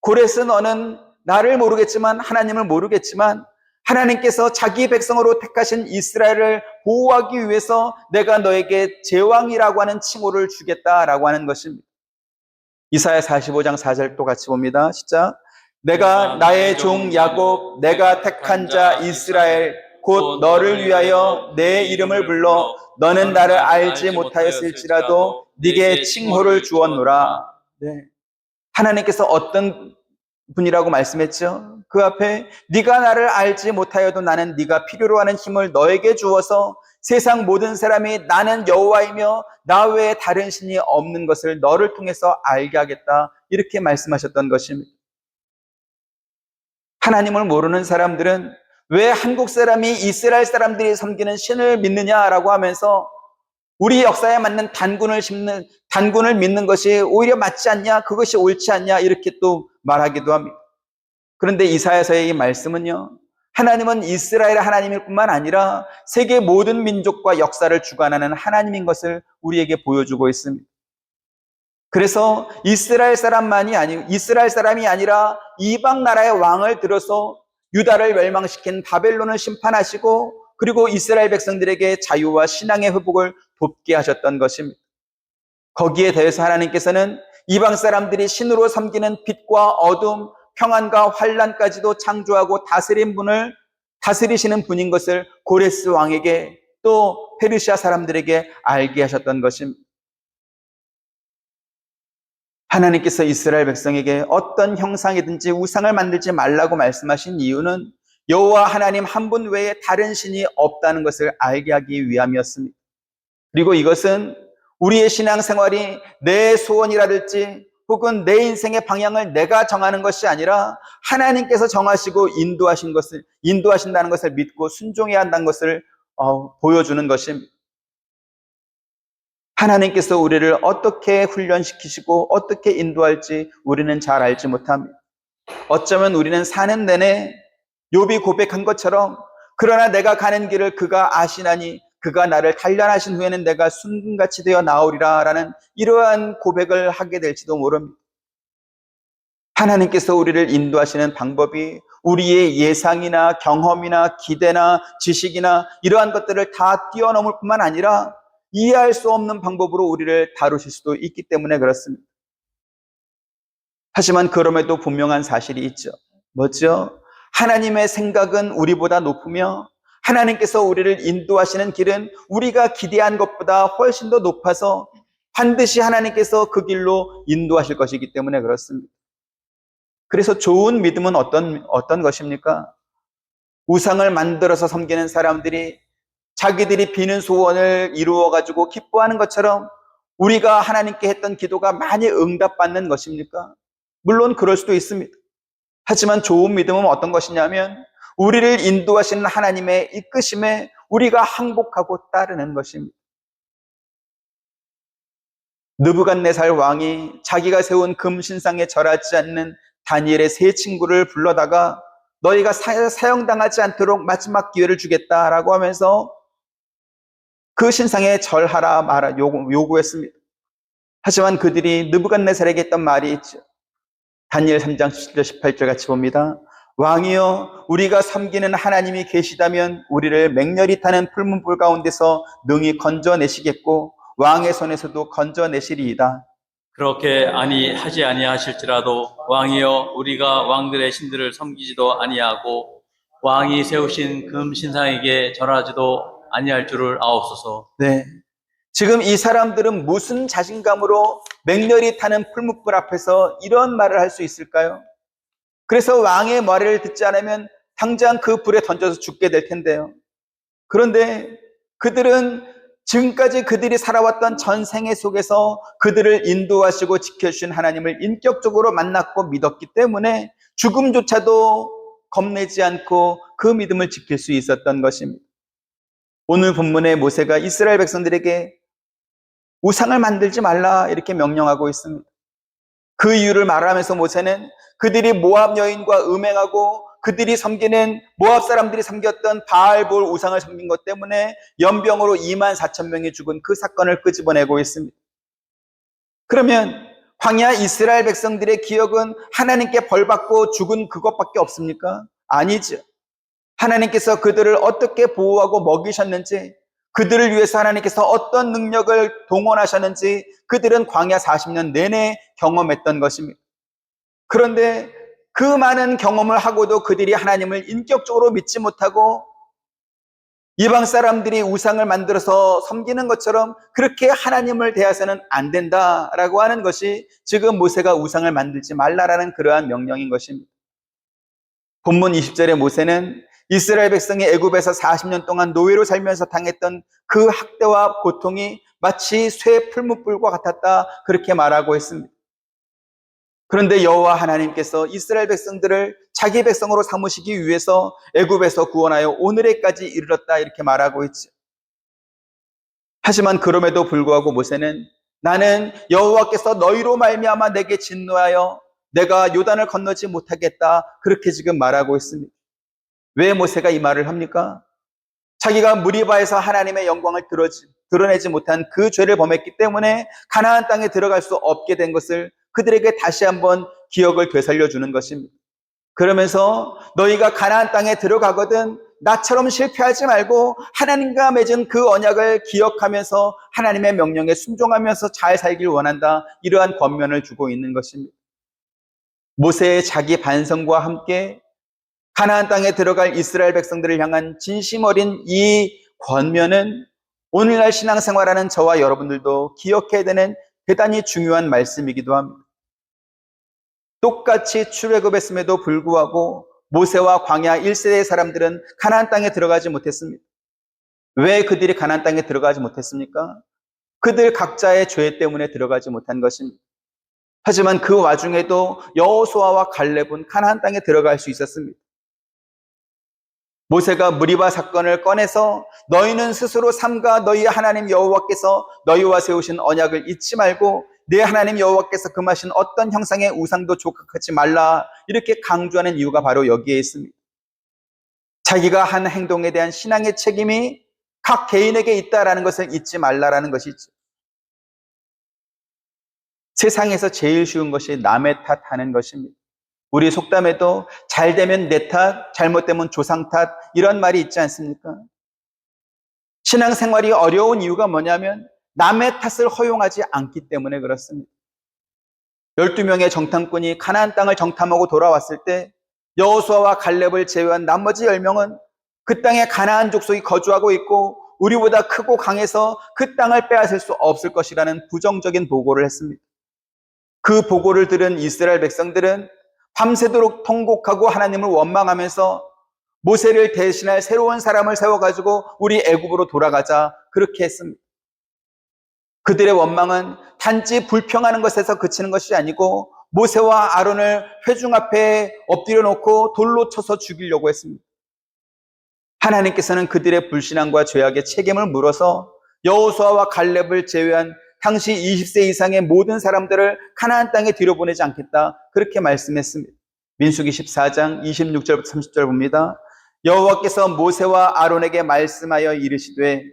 고레스 너는 나를 모르겠지만 하나님을 모르겠지만 하나님께서 자기 백성으로 택하신 이스라엘을 보호하기 위해서 내가 너에게 제왕이라고 하는 칭호를 주겠다라고 하는 것입니다. 이사야 45장 4절 또 같이 봅니다. 시작. 내가 나의 종 야곱, 내가 택한 자 이스라엘, 곧 너를 위하여 내 이름을 불러 너는 나를 알지 못하였을지라도 네게 칭호를 주었노라. 네. 하나님께서 어떤 분이라고 말씀했죠? 그 앞에 네가 나를 알지 못하여도 나는 네가 필요로 하는 힘을 너에게 주어서 세상 모든 사람이 나는 여호와이며 나 외에 다른 신이 없는 것을 너를 통해서 알게 하겠다. 이렇게 말씀하셨던 것입니다. 하나님을 모르는 사람들은 왜 한국 사람이 이스라엘 사람들이 섬기는 신을 믿느냐라고 하면서 우리 역사에 맞는 단군을 믿는 것이 오히려 맞지 않냐, 그것이 옳지 않냐 이렇게 또 말하기도 합니다. 그런데 이사야서의 이 말씀은요, 하나님은 이스라엘 하나님일 뿐만 아니라 세계 모든 민족과 역사를 주관하는 하나님인 것을 우리에게 보여주고 있습니다. 그래서 이스라엘 사람이 아니라 이방 나라의 왕을 들어서 유다를 멸망시킨 바벨론을 심판하시고 그리고 이스라엘 백성들에게 자유와 신앙의 회복을 돕게 하셨던 것입니다. 거기에 대해서 하나님께서는 이방 사람들이 신으로 섬기는 빛과 어둠, 평안과 환난까지도 창조하고 다스리시는 분인 것을 고레스 왕에게 또 페르시아 사람들에게 알게 하셨던 것입니다. 하나님께서 이스라엘 백성에게 어떤 형상이든지 우상을 만들지 말라고 말씀하신 이유는 여호와 하나님 한 분 외에 다른 신이 없다는 것을 알게 하기 위함이었습니다. 그리고 이것은 우리의 신앙생활이 내 소원이라든지 혹은 내 인생의 방향을 내가 정하는 것이 아니라 하나님께서 정하시고 인도하신다는 것을 믿고 순종해야 한다는 것을 보여주는 것입니다. 하나님께서 우리를 어떻게 훈련시키시고 어떻게 인도할지 우리는 잘 알지 못합니다. 어쩌면 우리는 사는 내내 욥이 고백한 것처럼 그러나 내가 가는 길을 그가 아시나니 그가 나를 단련하신 후에는 내가 순금같이 되어 나오리라 라는 이러한 고백을 하게 될지도 모릅니다. 하나님께서 우리를 인도하시는 방법이 우리의 예상이나 경험이나 기대나 지식이나 이러한 것들을 다 뛰어넘을 뿐만 아니라 이해할 수 없는 방법으로 우리를 다루실 수도 있기 때문에 그렇습니다. 하지만 그럼에도 분명한 사실이 있죠. 뭐죠? 하나님의 생각은 우리보다 높으며 하나님께서 우리를 인도하시는 길은 우리가 기대한 것보다 훨씬 더 높아서 반드시 하나님께서 그 길로 인도하실 것이기 때문에 그렇습니다. 그래서 좋은 믿음은 어떤 것입니까? 우상을 만들어서 섬기는 사람들이 자기들이 비는 소원을 이루어가지고 기뻐하는 것처럼 우리가 하나님께 했던 기도가 많이 응답받는 것입니까? 물론 그럴 수도 있습니다. 하지만 좋은 믿음은 어떤 것이냐면 우리를 인도하시는 하나님의 이끄심에 우리가 항복하고 따르는 것입니다. 느부갓네살 왕이 자기가 세운 금신상에 절하지 않는 다니엘의 세 친구를 불러다가 너희가 사형당하지 않도록 마지막 기회를 주겠다라고 하면서 그 신상에 절하라 말아 요구했습니다. 하지만 그들이 느부갓네살에게 했던 말이 있죠. 다니엘 3장 17절 18절 같이 봅니다. 왕이여 우리가 섬기는 하나님이 계시다면 우리를 맹렬히 타는 풀문불 가운데서 능히 건져내시겠고 왕의 손에서도 건져내시리이다. 그렇게 하지 아니하실지라도 왕이여 우리가 왕들의 신들을 섬기지도 아니하고 왕이 세우신 금 신상에게 절하지도 아니할 줄을 아옵소서. 네. 지금 이 사람들은 무슨 자신감으로 맹렬히 타는 풀무불 앞에서 이런 말을 할 수 있을까요? 그래서 왕의 말을 듣지 않으면 당장 그 불에 던져서 죽게 될 텐데요. 그런데 그들은 지금까지 그들이 살아왔던 전생애 속에서 그들을 인도하시고 지켜주신 하나님을 인격적으로 만났고 믿었기 때문에 죽음조차도 겁내지 않고 그 믿음을 지킬 수 있었던 것입니다. 오늘 본문의 모세가 이스라엘 백성들에게 우상을 만들지 말라 이렇게 명령하고 있습니다. 그 이유를 말하면서 모세는 그들이 모압 여인과 음행하고 그들이 섬기는 모압 사람들이 섬겼던 바알볼 우상을 섬긴 것 때문에 연병으로 24,000명이 죽은 그 사건을 끄집어내고 있습니다. 그러면 광야 이스라엘 백성들의 기억은 하나님께 벌받고 죽은 그것밖에 없습니까? 아니죠. 하나님께서 그들을 어떻게 보호하고 먹이셨는지, 그들을 위해서 하나님께서 어떤 능력을 동원하셨는지 그들은 광야 40년 내내 경험했던 것입니다. 그런데 그 많은 경험을 하고도 그들이 하나님을 인격적으로 믿지 못하고 이방 사람들이 우상을 만들어서 섬기는 것처럼 그렇게 하나님을 대해서는 안 된다라고 하는 것이 지금 모세가 우상을 만들지 말라라는 그러한 명령인 것입니다. 본문 20절에 모세는 이스라엘 백성이 애굽에서 40년 동안 노예로 살면서 당했던 그 학대와 고통이 마치 쇠 풀무불과 같았다 그렇게 말하고 있습니다. 그런데 여호와 하나님께서 이스라엘 백성들을 자기 백성으로 삼으시기 위해서 애굽에서 구원하여 오늘에까지 이르렀다 이렇게 말하고 있죠. 하지만 그럼에도 불구하고 모세는 나는 여호와께서 너희로 말미암아 내게 진노하여 내가 요단을 건너지 못하겠다 그렇게 지금 말하고 있습니다. 왜 모세가 이 말을 합니까? 자기가 무리바에서 하나님의 영광을 드러내지 못한 그 죄를 범했기 때문에 가나안 땅에 들어갈 수 없게 된 것을 그들에게 다시 한번 기억을 되살려 주는 것입니다. 그러면서 너희가 가나안 땅에 들어가거든 나처럼 실패하지 말고 하나님과 맺은 그 언약을 기억하면서 하나님의 명령에 순종하면서 잘 살길 원한다. 이러한 권면을 주고 있는 것입니다. 모세의 자기 반성과 함께 가나안 땅에 들어갈 이스라엘 백성들을 향한 진심 어린 이 권면은 오늘날 신앙생활하는 저와 여러분들도 기억해야 되는 대단히 중요한 말씀이기도 합니다. 똑같이 출애굽했음에도 불구하고 모세와 광야 1세대의 사람들은 가나안 땅에 들어가지 못했습니다. 왜 그들이 가나안 땅에 들어가지 못했습니까? 그들 각자의 죄 때문에 들어가지 못한 것입니다. 하지만 그 와중에도 여호수아와 갈렙은 가나안 땅에 들어갈 수 있었습니다. 모세가 무리바 사건을 꺼내서 너희는 스스로 삼가 너희 하나님 여호와께서 너희와 세우신 언약을 잊지 말고 내 하나님 여호와께서 금하신 어떤 형상의 우상도 족하지 말라 이렇게 강조하는 이유가 바로 여기에 있습니다. 자기가 한 행동에 대한 신앙의 책임이 각 개인에게 있다라는 것을 잊지 말라라는 것이죠. 세상에서 제일 쉬운 것이 남의 탓하는 것입니다. 우리 속담에도 잘 되면 내 탓, 잘못되면 조상 탓 이런 말이 있지 않습니까? 신앙생활이 어려운 이유가 뭐냐면 남의 탓을 허용하지 않기 때문에 그렇습니다. 12명의 정탐꾼이 가나안 땅을 정탐하고 돌아왔을 때 여호수아와 갈렙을 제외한 나머지 10명은 그 땅에 가나안 족속이 거주하고 있고 우리보다 크고 강해서 그 땅을 빼앗을 수 없을 것이라는 부정적인 보고를 했습니다. 그 보고를 들은 이스라엘 백성들은 밤새도록 통곡하고 하나님을 원망하면서 모세를 대신할 새로운 사람을 세워가지고 우리 애굽으로 돌아가자 그렇게 했습니다. 그들의 원망은 단지 불평하는 것에서 그치는 것이 아니고 모세와 아론을 회중 앞에 엎드려 놓고 돌로 쳐서 죽이려고 했습니다. 하나님께서는 그들의 불신앙과 죄악의 책임을 물어서 여호수아와 갈렙을 제외한 당시 20세 이상의 모든 사람들을 가나안 땅에 들여보내지 않겠다 그렇게 말씀했습니다. 민수기 14장 26절부터 30절 봅니다. 여호와께서 모세와 아론에게 말씀하여 이르시되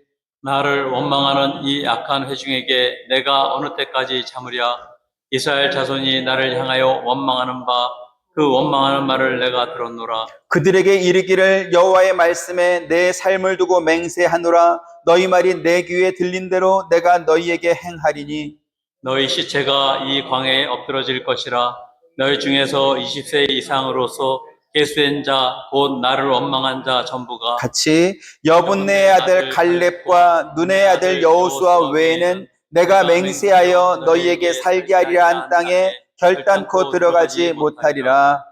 나를 원망하는 이 악한 회중에게 내가 어느 때까지 참으랴. 이스라엘 자손이 나를 향하여 원망하는 바 그 원망하는 말을 내가 들었노라. 그들에게 이르기를 여호와의 말씀에 내 삶을 두고 맹세하노라. 너희 말이 내 귀에 들린 대로 내가 너희에게 행하리니 너희 시체가 이 광야에 엎드러질 것이라. 너희 중에서 20세 이상으로서 계수된 자 곧 나를 원망한 자 전부가 같이 여분네의 아들 갈렙과 눈의 아들 여호수아 외에는 내가 맹세하여 너희에게 살게 하리라 한 땅에 결단코 들어가지 못하리라.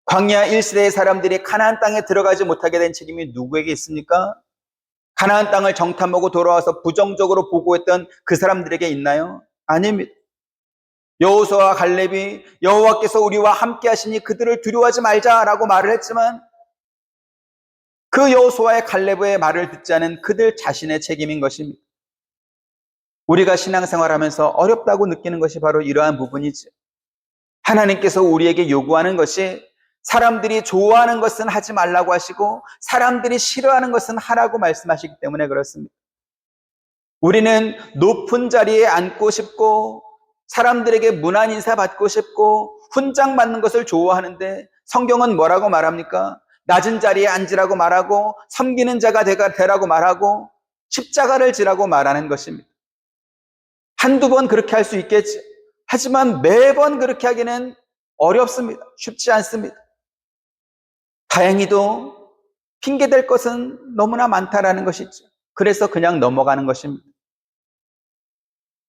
광야 1세대의 사람들이 가나안 땅에 들어가지 못하게 된 책임이 누구에게 있습니까? 가나안 땅을 정탐하고 돌아와서 부정적으로 보고했던 그 사람들에게 있나요? 아닙니다. 여호수아와 갈렙이 여호와께서 우리와 함께 하시니 그들을 두려워하지 말자라고 말을 했지만 그 여호수아의 갈렙의 말을 듣지 않은 그들 자신의 책임인 것입니다. 우리가 신앙생활하면서 어렵다고 느끼는 것이 바로 이러한 부분이죠. 하나님께서 우리에게 요구하는 것이 사람들이 좋아하는 것은 하지 말라고 하시고 사람들이 싫어하는 것은 하라고 말씀하시기 때문에 그렇습니다. 우리는 높은 자리에 앉고 싶고 사람들에게 문안 인사 받고 싶고 훈장 받는 것을 좋아하는데 성경은 뭐라고 말합니까? 낮은 자리에 앉으라고 말하고 섬기는 자가 되라고 말하고 십자가를 지라고 말하는 것입니다. 한두 번 그렇게 할 수 있겠지. 하지만 매번 그렇게 하기는 어렵습니다. 쉽지 않습니다. 다행히도 핑계댈 것은 너무나 많다라는 것이죠. 그래서 그냥 넘어가는 것입니다.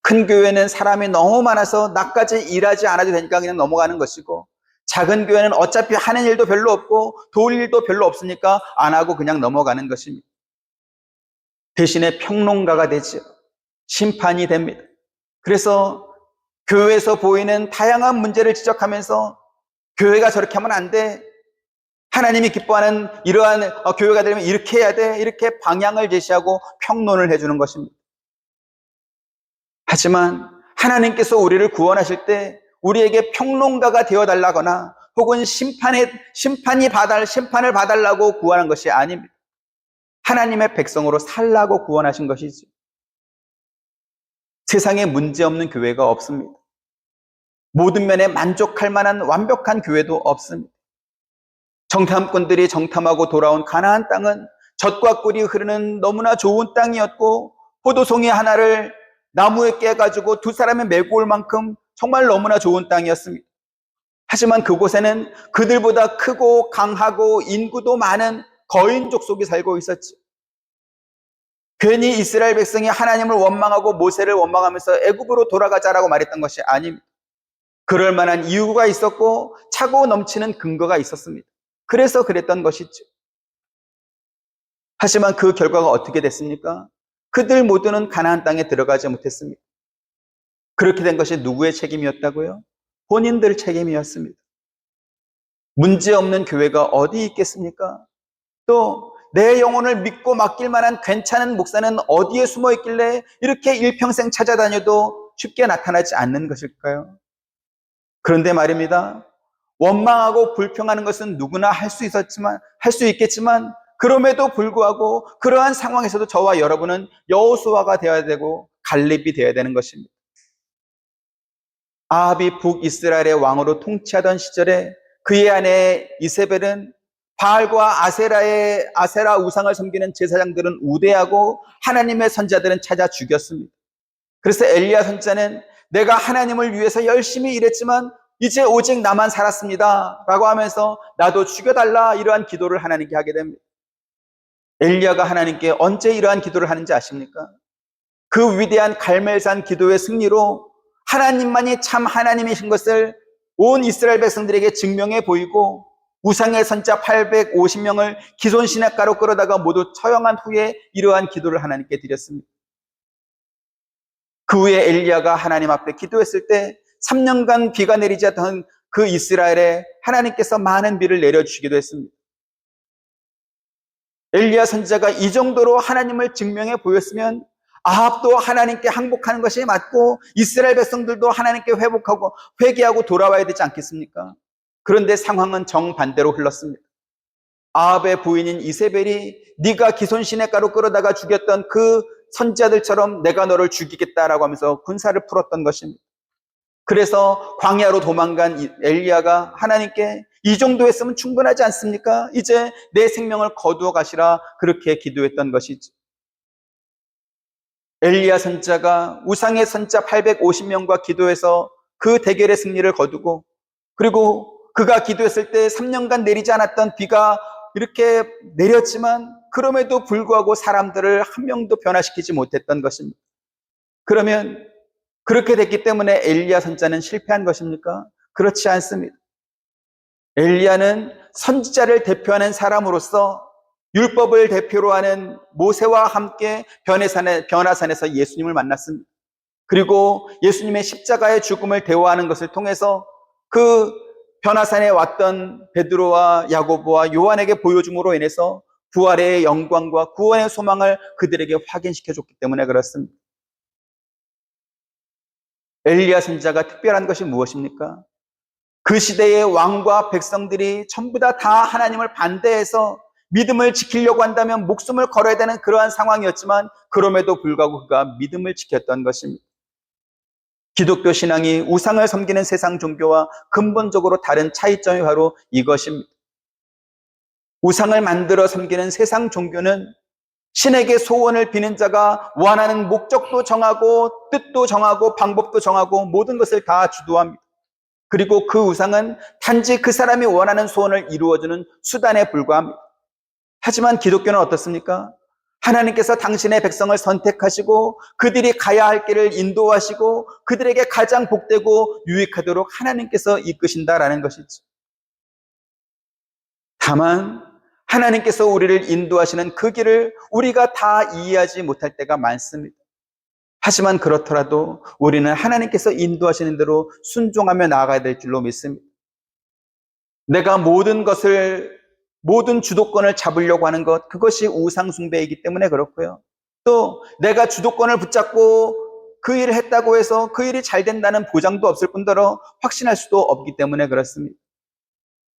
큰 교회는 사람이 너무 많아서 나까지 일하지 않아도 되니까 그냥 넘어가는 것이고 작은 교회는 어차피 하는 일도 별로 없고 도울 일도 별로 없으니까 안 하고 그냥 넘어가는 것입니다. 대신에 평론가가 되죠. 심판이 됩니다. 그래서 교회에서 보이는 다양한 문제를 지적하면서 교회가 저렇게 하면 안 돼. 하나님이 기뻐하는 이러한 교회가 되려면 이렇게 해야 돼. 이렇게 방향을 제시하고 평론을 해주는 것입니다. 하지만 하나님께서 우리를 구원하실 때 우리에게 평론가가 되어달라거나 혹은 심판을 봐달라고 구원한 것이 아닙니다. 하나님의 백성으로 살라고 구원하신 것이죠. 세상에 문제없는 교회가 없습니다. 모든 면에 만족할 만한 완벽한 교회도 없습니다. 정탐꾼들이 정탐하고 돌아온 가나안 땅은 젖과 꿀이 흐르는 너무나 좋은 땅이었고 포도송이 하나를 나무에 깨가지고 두 사람이 메고 올 만큼 정말 너무나 좋은 땅이었습니다. 하지만 그곳에는 그들보다 크고 강하고 인구도 많은 거인 족속이 살고 있었지. 괜히 이스라엘 백성이 하나님을 원망하고 모세를 원망하면서 애굽으로 돌아가자라고 말했던 것이 아닙니다. 그럴 만한 이유가 있었고 차고 넘치는 근거가 있었습니다. 그래서 그랬던 것이죠. 하지만 그 결과가 어떻게 됐습니까? 그들 모두는 가나안 땅에 들어가지 못했습니다. 그렇게 된 것이 누구의 책임이었다고요? 본인들 책임이었습니다. 문제없는 교회가 어디 있겠습니까? 또 내 영혼을 믿고 맡길 만한 괜찮은 목사는 어디에 숨어 있길래 이렇게 일평생 찾아다녀도 쉽게 나타나지 않는 것일까요? 그런데 말입니다. 원망하고 불평하는 것은 누구나 할 수 있겠지만, 그럼에도 불구하고 그러한 상황에서도 저와 여러분은 여호수아가 되어야 되고 갈렙이 되어야 되는 것입니다. 아합이 북이스라엘의 왕으로 통치하던 시절에 그의 아내 이세벨은 바알과 아세라 우상을 섬기는 제사장들은 우대하고 하나님의 선자들은 찾아 죽였습니다. 그래서 엘리야 선자는 내가 하나님을 위해서 열심히 일했지만 이제 오직 나만 살았습니다 라고 하면서 나도 죽여달라, 이러한 기도를 하나님께 하게 됩니다. 엘리야가 하나님께 언제 이러한 기도를 하는지 아십니까? 그 위대한 갈멜산 기도의 승리로 하나님만이 참 하나님이신 것을 온 이스라엘 백성들에게 증명해 보이고, 우상의 선자 850명을 기손 시냇가로 끌어다가 모두 처형한 후에 이러한 기도를 하나님께 드렸습니다. 그 후에 엘리야가 하나님 앞에 기도했을 때 3년간 비가 내리지 않던 그 이스라엘에 하나님께서 많은 비를 내려주시기도 했습니다. 엘리야 선지자가 이 정도로 하나님을 증명해 보였으면 아합도 하나님께 항복하는 것이 맞고 이스라엘 백성들도 하나님께 회개하고 돌아와야 되지 않겠습니까? 그런데 상황은 정반대로 흘렀습니다. 아합의 부인인 이세벨이 네가 기손 시냇가로 끌어다가 죽였던 그 선지자들처럼 내가 너를 죽이겠다라고 하면서 군사를 풀었던 것입니다. 그래서 광야로 도망간 엘리야가 하나님께 이 정도 했으면 충분하지 않습니까? 이제 내 생명을 거두어 가시라, 그렇게 기도했던 것이지. 엘리야 선지자가 우상의 선자 850명과 기도해서 그 대결의 승리를 거두고, 그리고 그가 기도했을 때 3년간 내리지 않았던 비가 이렇게 내렸지만 그럼에도 불구하고 사람들을 한 명도 변화시키지 못했던 것입니다. 그러면 그렇게 됐기 때문에 엘리야 선지자는 실패한 것입니까? 그렇지 않습니다. 엘리야는 선지자를 대표하는 사람으로서 율법을 대표로 하는 모세와 함께 변화산에서 예수님을 만났습니다. 그리고 예수님의 십자가의 죽음을 대화하는 것을 통해서 그 변화산에 왔던 베드로와 야고보와 요한에게 보여줌으로 인해서 부활의 영광과 구원의 소망을 그들에게 확인시켜 줬기 때문에 그렇습니다. 엘리야 선지자가 특별한 것이 무엇입니까? 그 시대의 왕과 백성들이 전부 다 하나님을 반대해서 믿음을 지키려고 한다면 목숨을 걸어야 되는 그러한 상황이었지만 그럼에도 불구하고 그가 믿음을 지켰던 것입니다. 기독교 신앙이 우상을 섬기는 세상 종교와 근본적으로 다른 차이점이 바로 이것입니다. 우상을 만들어 섬기는 세상 종교는 신에게 소원을 비는 자가 원하는 목적도 정하고 뜻도 정하고 방법도 정하고 모든 것을 다 주도합니다. 그리고 그 우상은 단지 그 사람이 원하는 소원을 이루어주는 수단에 불과합니다. 하지만 기독교는 어떻습니까? 하나님께서 당신의 백성을 선택하시고 그들이 가야 할 길을 인도하시고 그들에게 가장 복되고 유익하도록 하나님께서 이끄신다라는 것이죠. 다만 하나님께서 우리를 인도하시는 그 길을 우리가 다 이해하지 못할 때가 많습니다. 하지만 그렇더라도 우리는 하나님께서 인도하시는 대로 순종하며 나아가야 될 줄로 믿습니다. 내가 모든 주도권을 잡으려고 하는 것, 그것이 우상 숭배이기 때문에 그렇고요. 또 내가 주도권을 붙잡고 그 일을 했다고 해서 그 일이 잘 된다는 보장도 없을 뿐더러 확신할 수도 없기 때문에 그렇습니다.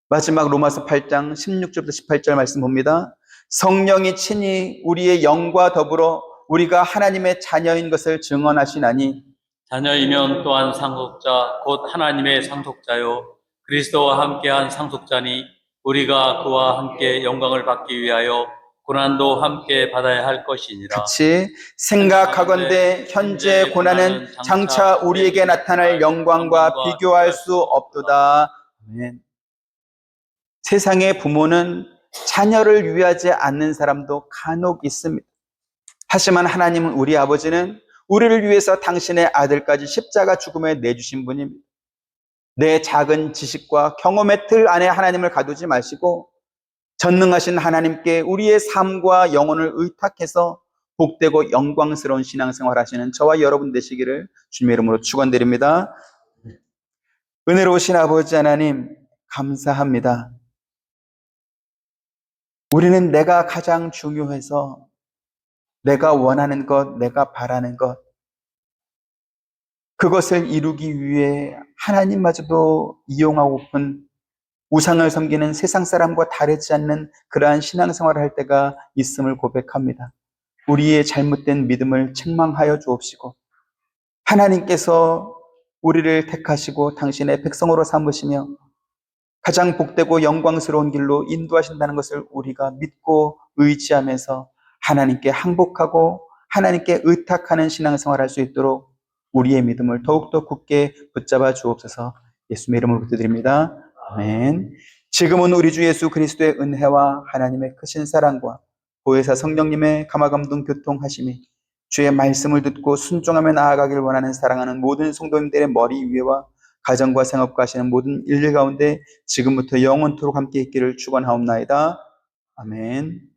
마지막 로마서 8장 16절부터 18절 말씀 봅니다. 성령이 친히 우리의 영과 더불어 우리가 하나님의 자녀인 것을 증언하시나니 자녀이면 또한 상속자 곧 하나님의 상속자요 그리스도와 함께한 상속자니 우리가 그와 함께 영광을 받기 위하여 고난도 함께 받아야 할 것이니라. 같이 생각하건대 현재 고난은 장차 우리에게 나타날 영광과 비교할 수 없도다. 아멘. 세상의 부모는 자녀를 위하지 않는 사람도 간혹 있습니다. 하지만 하나님은, 우리 아버지는 우리를 위해서 당신의 아들까지 십자가 죽음에 내주신 분입니다. 내 작은 지식과 경험의 틀 안에 하나님을 가두지 마시고 전능하신 하나님께 우리의 삶과 영혼을 의탁해서 복되고 영광스러운 신앙생활 하시는 저와 여러분 되시기를 주님의 이름으로 축원드립니다. 은혜로우신 아버지 하나님, 감사합니다. 우리는 내가 가장 중요해서 내가 원하는 것, 내가 바라는 것, 그것을 이루기 위해 하나님마저도 이용하고픈 우상을 섬기는 세상 사람과 다르지 않는 그러한 신앙생활을 할 때가 있음을 고백합니다. 우리의 잘못된 믿음을 책망하여 주옵시고 하나님께서 우리를 택하시고 당신의 백성으로 삼으시며 가장 복되고 영광스러운 길로 인도하신다는 것을 우리가 믿고 의지하면서 하나님께 항복하고 하나님께 의탁하는 신앙생활을 할 수 있도록 우리의 믿음을 더욱더 굳게 붙잡아 주옵소서. 예수님의 이름으로 부탁드립니다. 아멘. 지금은 우리 주 예수 그리스도의 은혜와 하나님의 크신 사랑과 보혜사 성령님의 감화감동 교통하심이 주의 말씀을 듣고 순종하며 나아가길 원하는 사랑하는 모든 성도님들의 머리 위에와 가정과 생업과 하시는 모든 일들 가운데 지금부터 영원토록 함께 있기를 축원하옵나이다. 아멘.